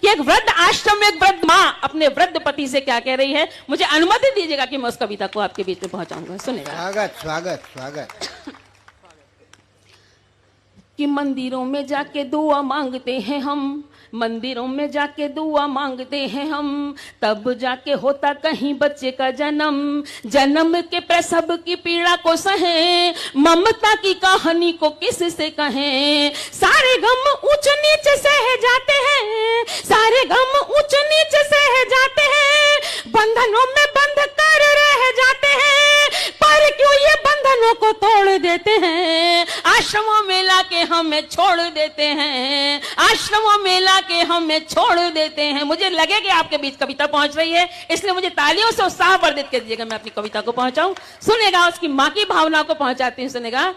कि एक वृद्ध आश्रम में एक वृद्ध माँ अपने वृद्ध पति से क्या कह रही है। मुझे अनुमति दीजिएगा कि मैं उस कविता को आपके बीच में पहुंचाऊंगा। सुनेगा। स्वागत स्वागत स्वागत। कि मंदिरों में जाके दुआ मांगते हैं हम, मंदिरों में जाके दुआ मांगते हैं हम, तब जाके होता कहीं बच्चे का जन्म। जन्म के प्रसव की पीड़ा को सहे, ममता की कहानी को किससे कहें। सारे गम ऊंच नीच सह जाते हैं, सारे गम ऊंच नीच सह जाते हैं, बंधनों में बंध कर रह जाते हैं, पर क्यों ये बंधनों को तोड़ देते हैं। आश्रमों में लाके हमें छोड़ देते हैं, आश्रमों में लाके हमें छोड़ देते हैं। मुझे लगे कि आपके बीच कविता पहुंच रही है, इसलिए मुझे तालियों से उत्साह वर्धित कर दीजिएगा, मैं अपनी कविता को पहुंचाऊं। सुनेगा, उसकी माँ की भावनाओं को पहुंचाती हूँ। सुनेगा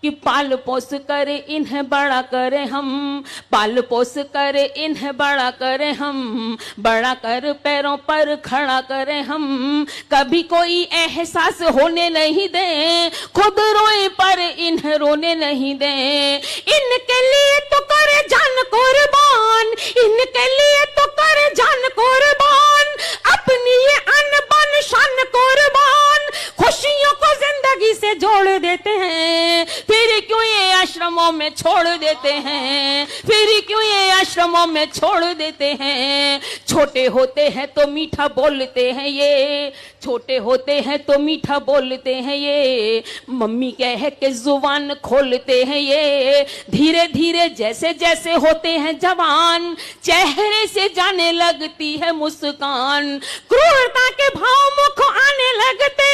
कि पाल पोस कर इन्हें बड़ा करें हम, पाल पोस कर इन्हें बड़ा करें हम, बड़ा कर पैरों पर खड़ा करें हम। कभी कोई एहसास होने नहीं दे, खुद रोए पर इन्हें रोने नहीं दे। इनके लिए तो करे जान कुर्बान, इनके लिए तो करे जान कुर्बान, अपनी ये अनबन शान कुर्बान, खुशियों को जिंदगी से जोड़ देते हैं। फिर क्यों ये आश्रमों में छोड़ देते हैं, फिर क्यों ये आश्रमों में छोड़ देते हैं। छोटे होते हैं तो मीठा बोलते हैं ये, छोटे होते हैं तो मीठा बोलते हैं ये, मम्मी कह के जुबान खोलते हैं ये। धीरे धीरे जैसे जैसे होते हैं जवान, चेहरे से जाने लगती है मुस्कान। क्रूरता के भाव मुख आने लगते,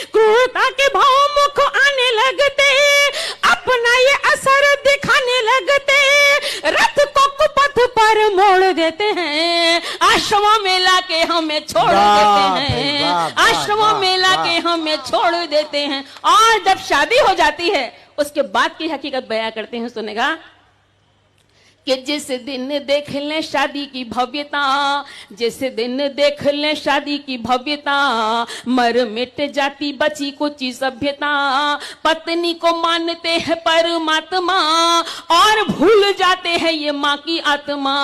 क्रूरता के भाव मुख आने लगते, अपना ये असर दिखाने लगते, रथ को कुपथ पर मोड़ देते हैं। आश्रमों में लाके हमें छोड़ देते हैं, आश्रमों में लाके हमें छोड़ देते हैं। और जब शादी हो जाती है उसके बाद की हकीकत बयां करते हैं। सुनेगा कि जिस दिन देख लें शादी की भव्यता, जिस दिन देख लें शादी की भव्यता, मर मिट जाती बची कुछ सभ्यता। पत्नी को मानते हैं परमात्मा और भूल जाते हैं ये माँ की आत्मा।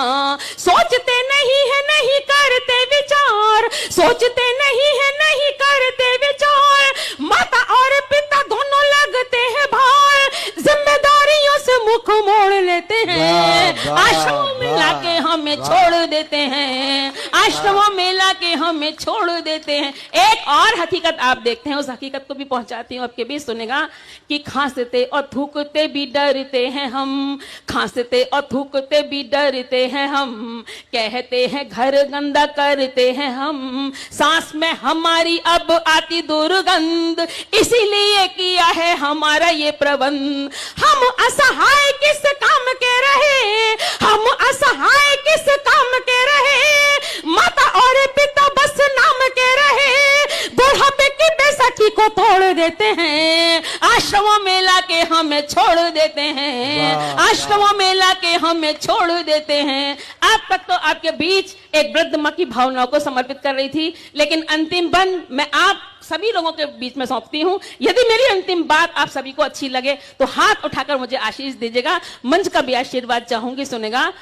सोचते नहीं है नहीं करते विचार, सोचते नहीं है नहीं करते विचार, माता और पिता दोनों लगते हैं भार, जिम्मेदारियों से मुख मोड़ लेते हैं। आश्रमों में लाके हमें छोड़ देते हैं, आश्रमों में लाके हमें छोड़ देते हैं। एक और हकीकत आप देखते हैं, उस हकीकत को भी पहुंचाती हूँ आपके बीच। सुनेगा कि खांसते और थूकते भी डरते हैं हम, खांसते और थूकते भी डरते हैं हम, कहते हैं घर गंदा करते हैं हम, सांस में हमारी अब आती दुर्गंध, इसीलिए किया है हमारा ये प्रबंध। हम असहाय किस काम के रहे, हम असहाय किस काम के रहे, माता और पिता बस नाम के रहे, बुढ़ापे की बैसाखी को तोड़ देते हैं। आश्रमों में लाके हमें छोड़ देते हैं, आश्रमों में लाके हमें छोड़ देते हैं। अब तक तो आपके बीच एक वृद्ध माँ की भावनाओं को समर्पित कर रही थी, लेकिन अंतिम बंद मैं आप सभी लोगों के बीच में सौंपती हूं। यदि मेरी अंतिम बात आप सभी को अच्छी लगे तो हाथ उठाकर मुझे आशीष दीजिएगा, मंच का भी आशीर्वाद चाहूंगी। सुनेगा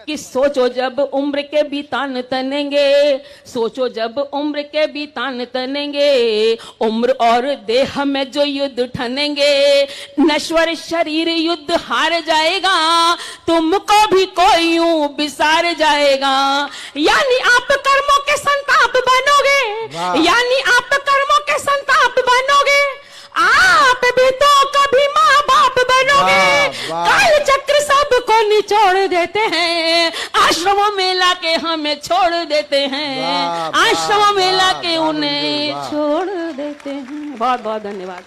कि सोचो जब उम्र के भी तान तनेंगे, सोचो जब उम्र के भी तान तनेंगे, उम्र और देह में जो युद्ध ठनेंगे, नश्वर शरीर युद्ध हार जाएगा, तुमको भी कोई यूं बिसार जाएगा। यानी आप कर्मों के संताप बनोगे, यानी आप कर्मों के संताप बनोगे, आप भी तो कभी माँ बाप बनोगे। काल चक्र सबको निचोड़ देते हैं, आश्रमों में लाके हमें छोड़ देते हैं, आश्रमों में लाके उन्हें छोड़ देते हैं। बहुत बहुत धन्यवाद।